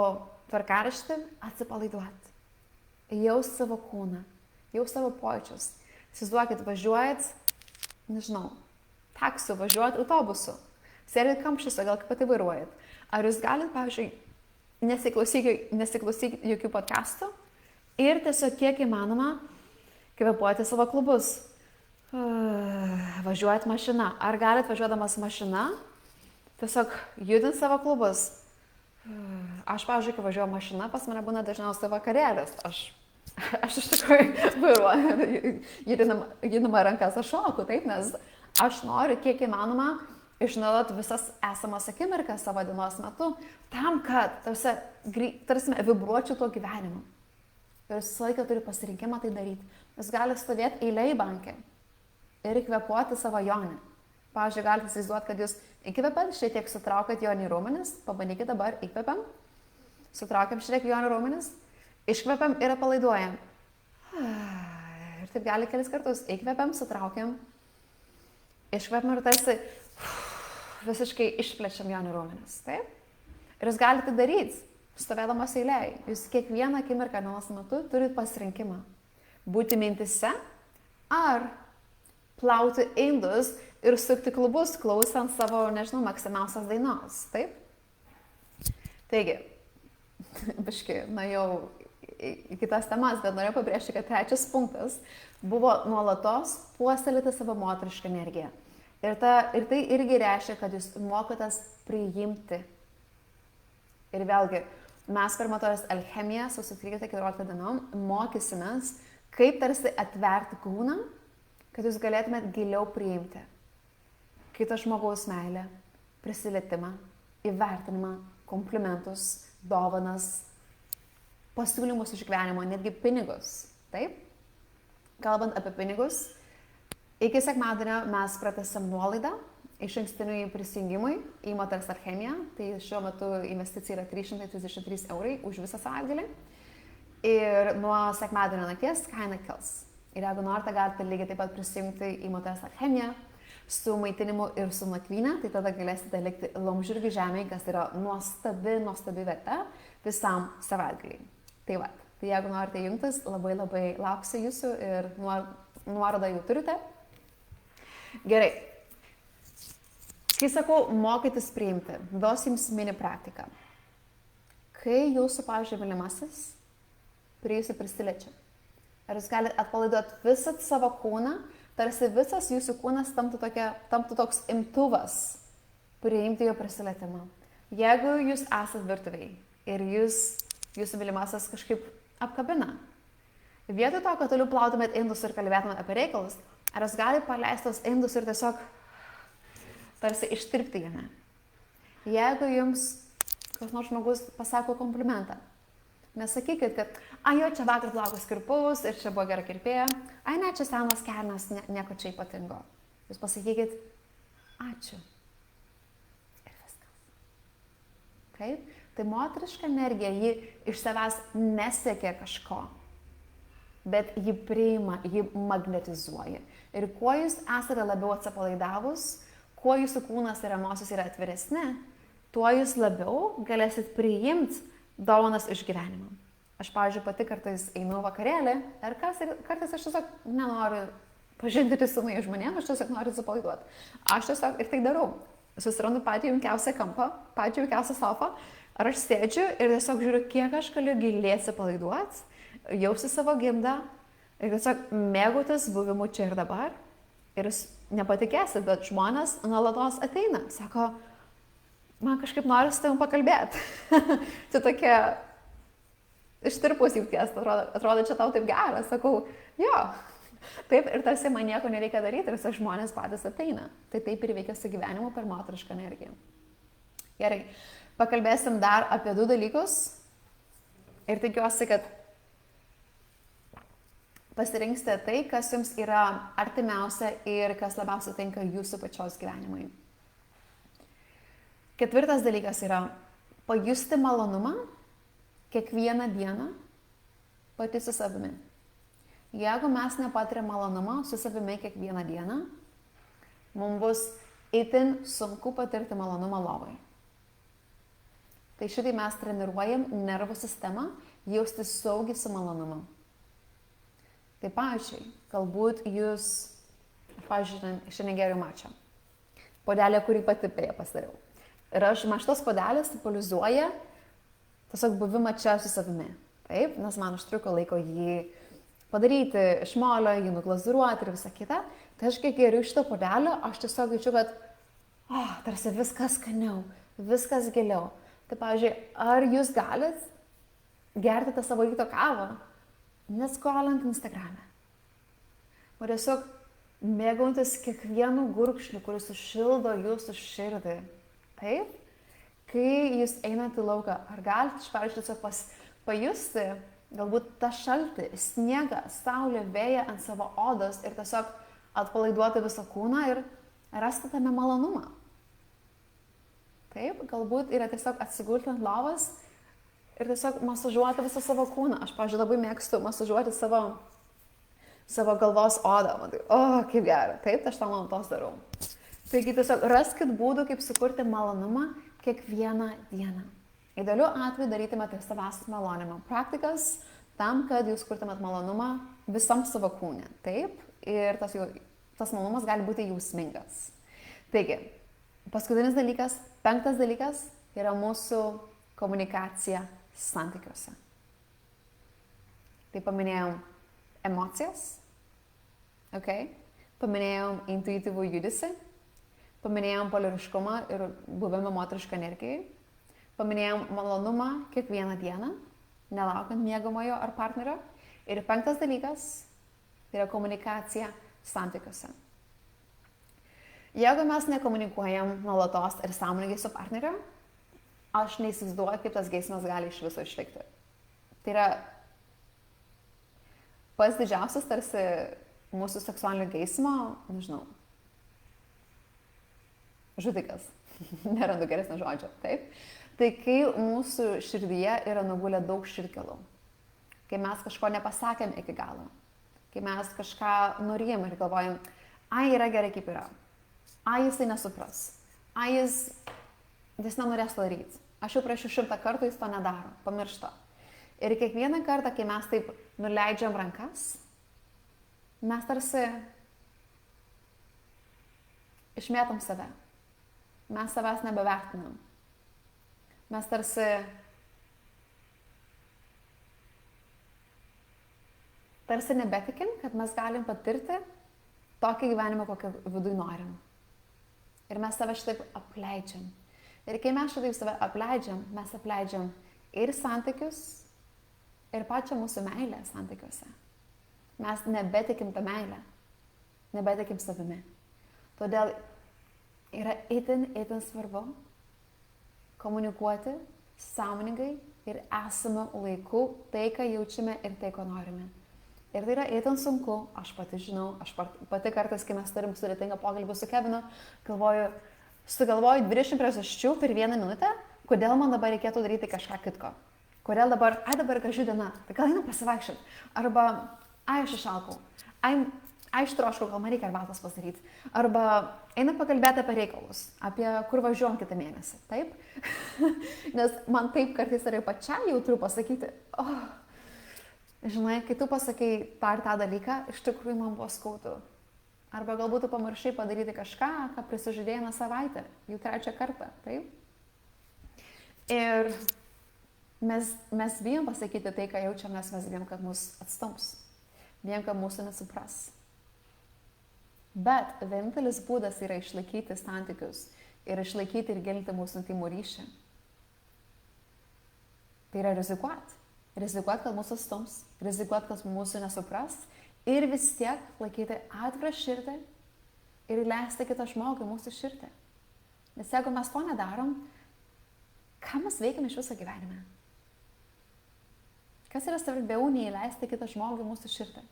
tvarkaraštį atsipalaiduoti. Jaus savo kūną, jaus savo pojūčius. Įsivaizduokit, važiuojat, nežinau, taksiu, važiuojat autobusu, sėdit kamščiuose, gal kaip pati vairuojat. Ar jūs galit, pavyzdžiui, nesiklausyti jokių podcastų ir tiesiog kiek įmanoma kvėpuoti savo klubus. Važiuojat mašina. Ar galit važiuodamas mašina tiesiog judinti savo klubus? Aš, pavyzdžiui, kai važiuoju mašina, pas mane būna dažniausiai vakarėlis. Aš iš tikrųjų vairuoju, judinama rankas, aš šoku, taip, nes aš noriu kiek įmanoma išnaudoti visas esamas akimirkas savo dienos metu, tam, kad tarsi vibruočiau tuo gyvenimu. Ir visą laiką turi pasirinkimą tai daryti. Jūs galite stovėti eilėje į bankę ir įkvėpuoti savo jonį. Pavyzdžiui, galite įsivaizduoti, kad jūs įkvėpiat, šiek tiek sutraukiat jonį raumenis, pabandykite dabar, įkvėpiam, sutraukiam šiek tiek jonį raumenis, iškvėpiam ir atpalaiduojam. Ir taip gali kelis kartus, įkvėpiam, sutraukiam, iškvėpiam ir tarsi visiškai išplečiam jonį raumenis. Taip? Ir jūs galite daryti, stovėdamas eilėje. Jūs kiekvieną akimirką dienos metu turite pasirinkimą. Būti mintise ar plauti indus ir sukti klubus, klausant savo, nežinau, mėgstamiausios dainos. Taip? Taigi, biški, jau į kitas temas, bet norėjau pabrėžti, kad 3 punktas buvo nuolatos puoselėti savo moterišką energiją. Ir tai irgi reiškia, kad jūs mokotės priimti. Ir vėlgi, mes per Motorės alchemiją sausio 13-14 dienom mokysimės, kaip tarsi atverti kūną, kad jūs galėtumėt giliau priimti kito žmogaus meilę, prisilietimą, įvertinimą, komplimentus, dovanas, pasiūlymus iš gyvenimo, netgi pinigus. Taip? Kalbant apie pinigus, iki sekmadienio mes pratęsim nuolaidą išankstiniui prisijungimui į Motorės alchemiją. Tai šiuo metu investicija yra 333 eurai už visą savaitgalį. Ir nuo sekmadienio nakties kaina kils. Ir jeigu norite, galite lygiai taip pat prisijungti į Motorės alchemiją su maitinimu ir su nakvyne, tai tada galėsite likti Laumžirgių žemėje, kas yra nuostabi vieta visam savaitgaliui. Tai va, Tai jeigu norite jungtis, labai labai lauksiu jūsų ir nuorodą jau turite. Gerai. Kai sakau, mokytis priimti, duosiu jums mini praktiką. Kai jūsų, pavyzdžiui, mylimasis prie jūsų prisiliečia, ar jūs galite atpalaiduoti visą savo kūną, tarsi visas jūsų kūnas tamtų toks imtuvas priimti jo prisilietimą. Jeigu jūs esat virtuviai ir jūsų mylimasis kažkaip apkabina, vietoj to, kad toliau plautumėt indus ir kalbėtumėt apie reikalus, ar jūs galite paleisti tos indus ir tiesiog tarsi ištirpti jame. Jeigu jums kas nors žmogus pasako komplimentą, nesakykit, kad jo, čia vakar plaukus kirpaus ir čia buvo gera kirpėja, ne, čia senas kelnes, nieko čia ypatingo. Jūs pasakykit, ačiū. Ir viskas. Kaip? Tai moteriška energija, ji iš savęs nesiekia kažko, bet ji priima, ji magnetizuoja. Ir kuo jūs esate labiau atsipalaidavus, kuo jūsų kūnas ir emocijos yra atviresni, tuo jūs labiau galėsit priimti dovanas iš gyvenimo. Aš, pavyzdžiui, pati kartais einu vakarėlį ir kartais aš tiesiog nenoriu pažinti su naujais žmonėmis, aš tiesiog noriu atsipalaiduoti. Aš tiesiog ir tai darau. Susirandu patį jaukiausią kampą, patį jaukiausią sofą, ar aš sėdžiu ir tiesiog žiūriu, kiek aš galiu giliai atsipalaiduoti, jausti savo gimdą ir tiesiog mėgautis buvimu čia ir dabar. Ir jūs nepatikėsit, bet žmonės nuolatos ateina, sako, man kažkaip nori su tavim pakalbėti. Čia tokia ištirpus jauties, atrodo, čia tau taip gera. Sakau, jo. Taip, ir tarsi man nieko nereikia daryti, ir žmonės patys ateina. Tai taip ir veikia su gyvenimu per moterišką energiją. Gerai, pakalbėsim dar apie 2 dalykus. Ir tikiuosi, kad pasirinksite tai, kas jums yra artimiausia ir kas labiausiai tinka jūsų pačios gyvenimui. 4 dalykas yra pajusti malonumą kiekvieną dieną pati su savimi. Jeigu mes nepatiriam malonumą su savimi kiekvieną dieną, mums bus itin sunku patirti malonumą lovai. Tai šitai mes treniruojam nervų sistemą jausti saugiai su malonumu. Tai pavyzdžiui, galbūt jūs, šiandien geriau mačiau puodelį, kurį pati prie pasidariau. Ir man šitas puodelis simbolizuoja tiesiog buvimą čia su savimi. Taip, nes man užtruko laiko jį padaryti iš molio, jį nuglazūruoti ir visą kitą. Tai aš kai geriu šito puodelio, aš tiesiog jaučiu, kad tarsi viskas skaniau, viskas giliau. Tai pavyzdžiui, ar jūs galit gerti tą savo ryto kavą, neskrolint Instagram'e? O tiesiog mėgautis kiekvienu gurkšniu, kuris sušildo jūsų širdį. Taip? Kai jūs einate į lauką, ar galite, pavyzdžiui, tiesiog pajusti galbūt tą šaltį, sniegą, saulę, vėją ant savo odos ir tiesiog atpalaiduoti visą kūną ir rasti tame malonumą. Taip, galbūt yra tiesiog atsigulti ant lovos ir tiesiog masažuoti visą savo kūną. Aš, pavyzdžiui, labai mėgstu masažuoti savo galvos odą. Man tai, kaip gera. Taip, aš tą nuolatos darau. Taigi tiesiog raskit būdų, kaip sukurti malonumą kiekvieną dieną. Idealiu atveju darytumėte savęs malonimą praktikas tam, kad jūs kurtumėt malonumą visam savo kūne. Taip, ir tas malonumas gali būti jausmingas. Taigi, paskutinis dalykas, 5 dalykas yra mūsų komunikacija santykiuose. Tai paminėjom emocijas, paminėjom intuityvų judesį, paminėjom polariškumą ir buvimą moterišką energijai, paminėjom malonumą kiekvieną dieną, nelaukiant miegamojo ar partnerio. Ir 5 dalykas tai yra komunikacija santykiuose. Jeigu mes nekomunikuojam nuolatos ir sąmoningai su partneriu, aš neįsivaizduoju, kaip tas geismas gali iš viso išlikti. Tai yra pats didžiausias tarsi mūsų seksualinio geismo, nežinau, žudikas. Nerandu geresnio žodžio, taip? Tai kai mūsų širdyje yra nugulę daug širdgėlų, kai mes kažko nepasakėm iki galo, kai mes kažką norėjom ir galvojam, yra gerai kaip yra, jisai nesupras, jis nenorės to daryti, aš jau prieš 100 kartų jis to nedaro, pamiršto. Ir kiekvieną kartą, kai mes taip nuleidžiam rankas, mes tarsi išmėtom save. Mes savęs nebevertinam. Mes tarsi nebetikim, kad mes galim patirti tokį gyvenimą, kokį viduj norim. Ir mes save šitaip apleidžiam. Ir kai mes šitaip save apleidžiam, mes apleidžiam ir santykius, ir pačią mūsų meilę santykiuose. Mes nebetikim tą meilę, nebetikim savimi. Todėl yra itin svarbu komunikuoti sąmoningai ir esamu laiku tai, ką jaučiame ir tai, ko norime. Ir tai yra itin sunku, aš pati žinau, aš pati kartais, kai mes turim sudėtingą pokalbį su Kevinu, sugalvoju 20 priežasčių per 1 minutę, kodėl man dabar reikėtų daryti kažką kitko. Kodėl dabar graži diena, tai gal einam pasivaikščioti. Arba, aš išalkau, aš troškau, gal man reikia arbatos pasidaryti. Arba einam pakalbėti apie reikalus, apie kur važiuojam kitą mėnesį. Taip? Nes man taip kartais yra pačiai jautru pasakyti. Žinai, kai tu pasakai tą ir tą dalyką, iš tikrųjų man buvo skaudu. Arba galbūt tu pamiršai padaryti kažką, ką prisižadėjai savaitę, jau 3 kartą. Taip? Ir mes bijom pasakyti tai, ką jaučiam, nes mes bijom, kad mus atstums. Bijom, kad mūsų nesupras. Bet vienintelis būdas yra išlaikyti santykius ir išlaikyti ir gilinti mūsų intimų ryšį. Tai yra rizikuoti. Rizikuoti, kad mūsų atstums, rizikuoti, kad mūsų nesupras ir vis tiek laikyti atvirą širdį ir leisti kitą žmogų mūsų širdį. Nes jeigu mes to nedarom, ką mes veikiam iš viso gyvenime? Kas yra svarbiau nei leisti kitą žmogų mūsų širdį?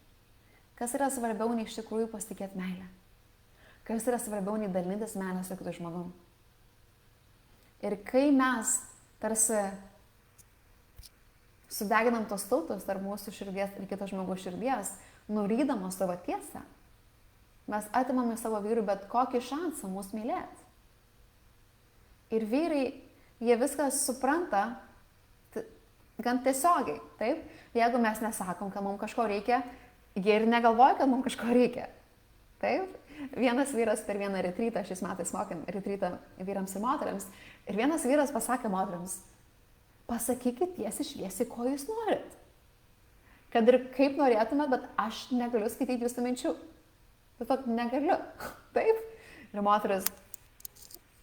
Kas yra svarbiau nei iš tikrųjų pasitikėti meilę? Kas yra svarbiau nei dalintis meilę su kitu žmogum? Ir kai mes tarsi sudeginam tos tautos tarp mūsų širdies ir kito žmogaus širdies, nurydamos savo tiesą, mes atimame savo vyrų bet kokį šansą mūsų mylėti. Ir vyrai, jie viską supranta gan tiesiogiai, taip? Jeigu mes nesakom, kad mums kažko reikia, jie ir negalvoja, kad mums kažko reikia. Taip? Vienas vyras per vieną retrytą, šiais metais mokėm retrytą vyrams ir moteriams, ir vienas vyras pasakė moteriams, pasakykit tiesiai šviesiai, ko jūs norit. Kad ir kaip norėtumėt, bet aš negaliu skaityti jūsų minčių. Tiesiog negaliu. Taip? Ir moteris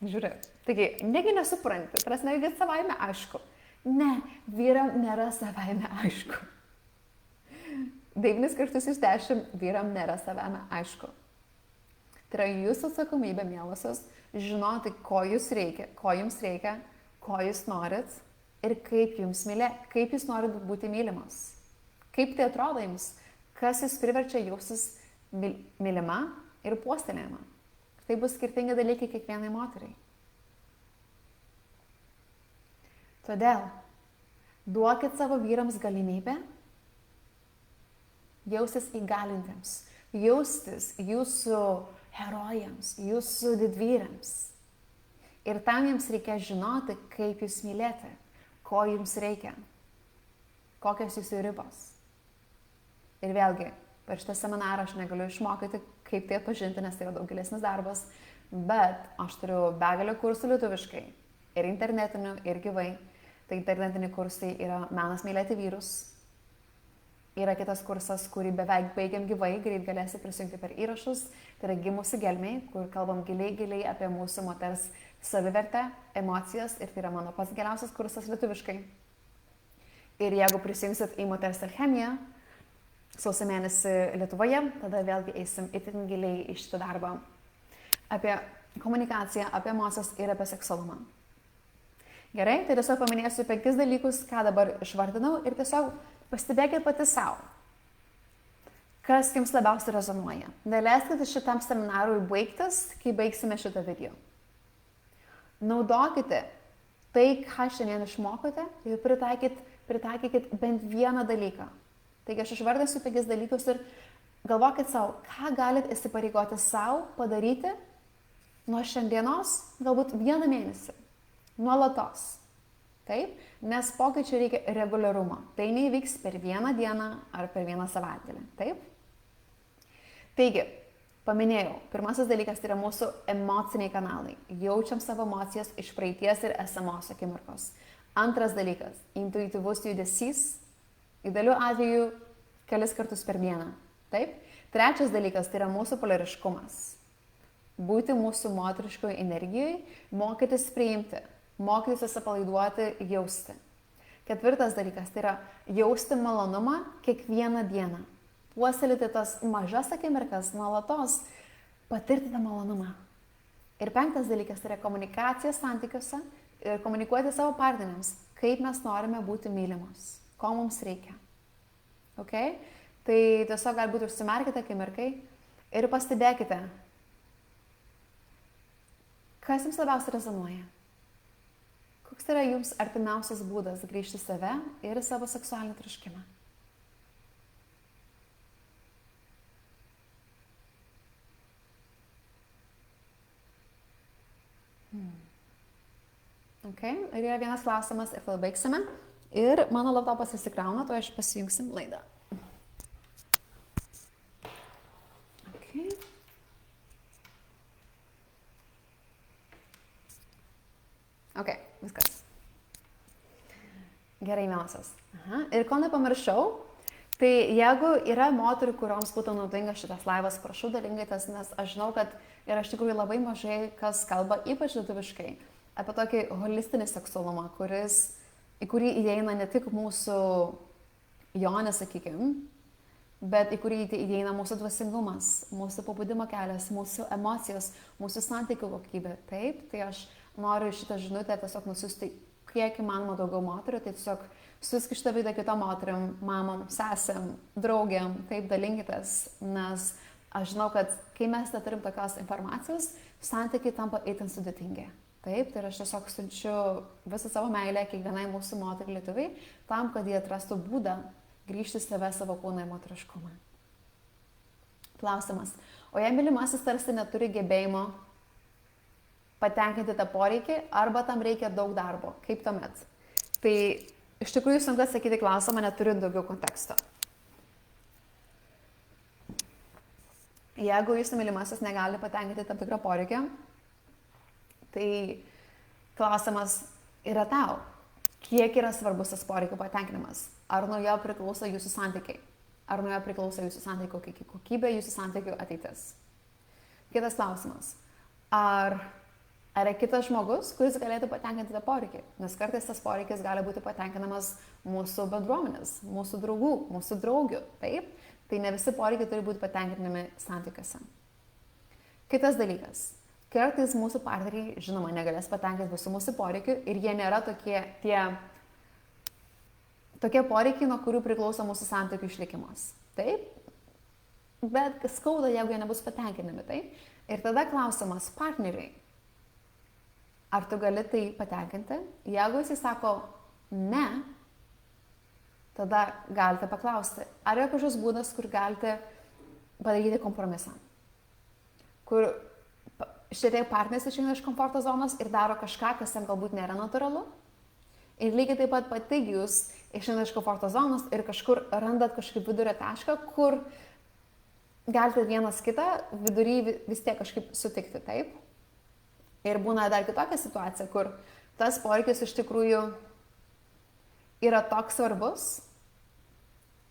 žiūri. Taigi, negi nesupranti, prasme, vis savaime aišku. Ne, vyram nėra savaime aišku. 9 kartus iš 10 vyram nėra savaime aišku. Tai yra jūsų atsakomybė, mielosios, žinoti, ko jums reikia, ko jūs norit ir kaip jums kaip jūs norit būti mylimas. Kaip tai atrodo jums, kas jūs priverčia jaustis mylima ir puoselėjama. Tai bus skirtingi dalykai kiekvienai moteriai. Todėl duokit savo vyrams galimybę jaustis įgalintiems, jaustis jūsų herojams, jūsų didvyriams. Ir tam jums reikia žinoti, kaip jūs mylėti, ko jums reikia, kokios jūsų ribos. Ir vėlgi, per šitą seminarą aš negaliu išmokyti, kaip tai atpažinti, nes tai yra daug gilesnis darbas, bet aš turiu begalę kursų lietuviškai, ir internetinių, ir gyvai. Tai internetiniai kursai yra Menas mylėti vyrus. Yra kitas kursas, kurį beveik baigiam gyvai, greit galėsi prisijungti per įrašus. Tai yra Gimusi gelmė, kur kalbam giliai apie mūsų moters savivertę, emocijas, ir tai yra mano pats geriausias kursas lietuviškai. Ir jeigu prisijungsit į Moters alchemiją sausio mėnesį Lietuvoje, tada vėlgi eisim itin giliai į šitą darbą apie komunikaciją, apie emocijas ir apie seksualumą. Gerai, tai tiesiog paminėsiu 5 dalykus, ką dabar išvardinau, ir tiesiog pastebėkit pati savo, kas jums labiausiai rezonuoja. Neleiskite šitam seminarui baigtis, kai baigsime šitą video. Naudokite tai, ką šiandien išmokote, ir pritaikykit bent vieną dalyką. Taigi aš išvardinsiu 5 dalykus ir galvokit savo, ką galit įsipareigoti savo padaryti nuo šiandienos, galbūt 1 mėnesį. Nuolatos. Taip? Nes pokyčių reikia reguliarumo. Tai neįvyks per vieną dieną ar per vieną savaitgalį. Taip? Taigi, paminėjau, pirmasis dalykas tai yra mūsų emociniai kanalai. Jaučiam savo emocijas iš praeities ir esamos akimirkos. Antras dalykas - intuityvus judesys, idealiu atveju kelis kartus per dieną. Taip? Trečias dalykas tai yra mūsų polariškumas. Būti mūsų moteriškoje energijoje, mokytis priimti, mokytis atsipalaiduoti, jausti. Ketvirtas dalykas tai yra jausti malonumą kiekvieną dieną. Puoselėti tas mažas akimirkas nuolatos, patirti tą malonumą. Ir penktas dalykas tai yra komunikacija santykiuose ir komunikuoti savo partneriams, kaip mes norime būti mylimos, ko mums reikia. Okay? Tai tiesiog galbūt užsimerkite akimirkai ir pastebėkite, kas jums labiausiai rezonuoja. Koks yra jums artimiausias būdas grįžti į save ir į savo seksualinį troškimą. Okay. Ir yra vienas klausimas ir tada baigsime. Ir mano laptopas įsikrauna, to aš pasijungsim laidą. Okay. Ok, viskas. Gerai, mielosios. Ir ko nepamiršau, tai jeigu yra moterų, kurioms būtų naudinga šitas laivas, prašau dalinkitės, nes aš žinau, kad yra iš tikrųjų labai mažai, kas kalba, ypač lietuviškai, apie tokį holistinį seksualumą, į kurį įeina ne tik mūsų jonė, sakykime, bet į kurį įeina mūsų dvasingumas, mūsų pabudimo kelias, mūsų emocijos, mūsų santykių kokybė. Taip, tai aš noriu šitą žinutę tiesiog nusiųsti kiek įmanoma daugiau moterių, tai tiesiog susisk šitą video kitom moteriam, mamam, sesėm, draugiam, taip dalinkitės, nes aš žinau, kad kai mes neturim tokios informacijos, santykiai tampa itin sudėtingi. Taip, tai aš tiesiog siunčiu visą savo meilę kiekvienai mūsų moteriai lietuviai, tam, kad jie atrastų būdą grįžti į save, savo kūną ir moteriškumą. Klausimas. O jei mylimasis tarsi neturi gebėjimo patenkinti tą poreikį, arba tam reikia daug darbo. Kaip tuomet? Tai iš tikrųjų sunku atsakyti klausimą, neturint daugiau konteksto. Jeigu jūsų mylimasis negali patenkinti tam tikrą poreikį, tai klausimas yra tau. Kiek yra svarbus tas poreikio patenkinimas? Ar nuo jo priklauso jūsų santykiai? Ar nuo jo priklauso jūsų santykių kokybė, jūsų santykių ateitis? Kitas klausimas. Ar yra kitas žmogus, kuris galėtų patenkinti tą poreikį? Nes kartais tas poreikis gali būti patenkinamas mūsų bendruomenės, mūsų draugų, mūsų draugių. Taip? Tai ne visi poreikiai turi būti patenkinami santykiuose. Kitas dalykas. Kartais mūsų partneriai, žinoma, negalės patenkinti visų mūsų poreikių ir jie nėra tokie poreikiai, nuo kurių priklauso mūsų santykių išlikimas. Taip? Bet skauda, jeigu jie nebus patenkinami. Taip? Ir tada klausimas partneriai. Ar tu gali tai patenkinti? Jeigu jis sako ne, tada galite paklausti, ar yra kažkoks būdas, kur galite padaryti kompromisą. Kur šitie partneris išeina iš komforto zonos ir daro kažką, kas jam galbūt nėra natūralu. Ir lygiai taip pat pati jūs išeina iš komforto zonos ir kažkur randat kažkaip vidurio tašką, kur galite vienas kitą vidury vis tiek kažkaip sutikti, taip? Ir būna dar kitokia situacija, kur tas poreikis iš tikrųjų yra toks svarbus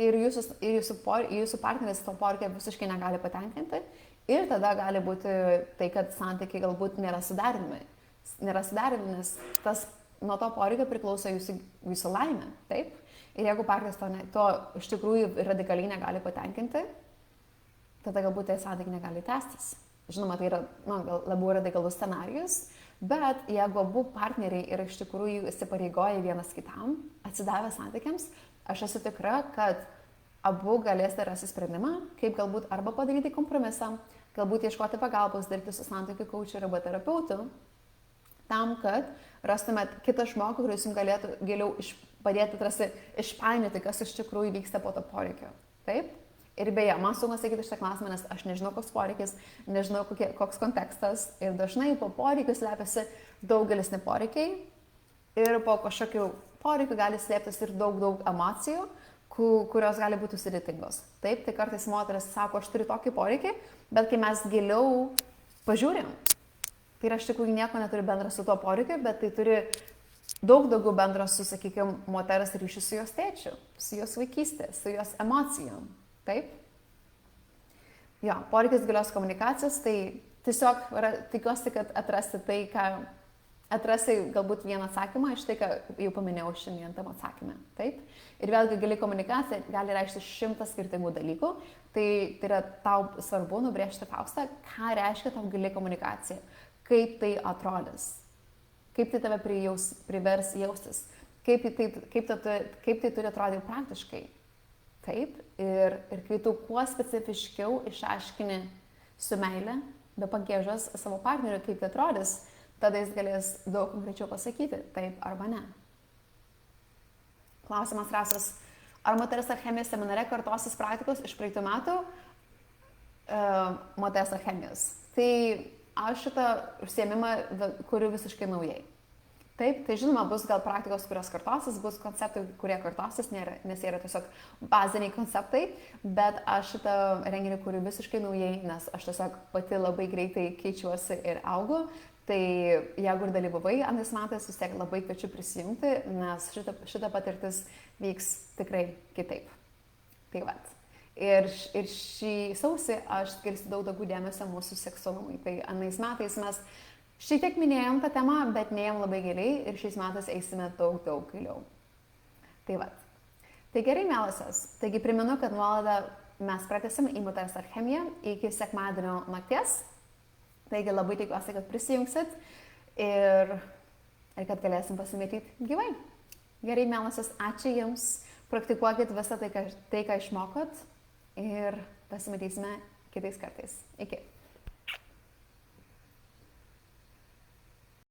ir jūsų partneris to poreikio visiškai negali patenkinti. Ir tada gali būti tai, kad santykiai galbūt nėra suderinami, nes nuo to poreikio priklauso jūsų laimė, taip? Ir jeigu partneris to iš tikrųjų radikaliai negali patenkinti, tada galbūt tai santykiai negali tęstis. Žinoma, tai yra labiau radikalus scenarijus, bet jeigu abu partneriai yra iš tikrųjų įsipareigoję vienas kitam, atsidavę santykiams, aš esu tikra, kad abu galėsite rasti sprendimą, kaip galbūt arba padaryti kompromisą, galbūt ieškoti pagalbos, dirbti su santykių kaučiu arba terapeutu, tam, kad rastumėt kitą žmogų, kuris jums galėtų giliau padėti išpainioti, kas iš tikrųjų vyksta po to poreikio. Taip? Ir beje, man sunku sakyti šitą klausimą, nes aš nežinau, koks poreikis, nežinau, koks kontekstas ir dažnai po poreikius slepiasi daugelis neporeikiai ir po kažkokiu poreikiu gali slėptis ir daug emocijų, kurios gali būti sudėtingos. Taip, tai kartais moteris sako, aš turiu tokį poreikį, bet kai mes giliau pažiūrim, tai yra iš tikrųjų nieko neturi bendra su tuo poreikiu, bet tai turi daug daugiau bendro su, sakykime, moters ryšiu su jos tėčiu, su jos vaikystė, su jos emocijom. Taip? Jo, poreikis gilios komunikacijos, tai tiesiog tikiuosi, kad atrasti tai, atrasi galbūt vieną atsakymą iš tai, ką jau paminėjau šiandien tam atsakymę. Taip? Ir vėlgi gili komunikacija gali reikšti 100 skirtingų dalykų. Tai yra tau svarbu nubrėžti, Fausta, ką reiškia tau gili komunikacija, kaip tai atrodys, kaip tai tave privers jaustis, kaip tai turi atrodyti praktiškai. Taip? Ir kai tu kuo specifiškiau išaiškini su meile, be pagiežos savo partneriu, kaip tai atrodys, tada jis galės daug konkrečiau pasakyti, taip arba ne. Klausimas Rasos. Ar moters alchemijos seminare kartosis praktikos iš praeitų metų moters alchemijos? Tai aš šitą užsiėmimą kuriu visiškai naujai. Taip, tai žinoma, bus gal praktikos, kurios kartosis, bus konceptai, kurie kartosis, nes jie yra tiesiog baziniai konceptai, bet aš šitą renginį kuriu visiškai naujai, nes aš tiesiog pati labai greitai keičiuosi ir augu. Tai jeigu ir dalyvavai anais metais, vis tiek labai kviečiu prisijungti, nes šita patirtis vyks tikrai kitaip. Tai vat. Ir šį sausį aš skirsiu daug daugiau dėmesio mūsų seksualumui. Tai anais metais mes šiek tiek minėjom tą temą, bet neėjom labai giliai ir šiais metais eisime daug giliau. Tai vat. Tai gerai, mielosios. Taigi primenu, kad nuolaidą mes pratęsim į moters alchemiją iki sekmadienio nakties. Taigi labai tikiuosi, kad prisijungsit ir kad galėsim pasimatyti gyvai. Gerai, mielosios, ačiū Jums, praktikuokit visą tai, ką išmokot ir pasimatysime kitais kartais. Iki.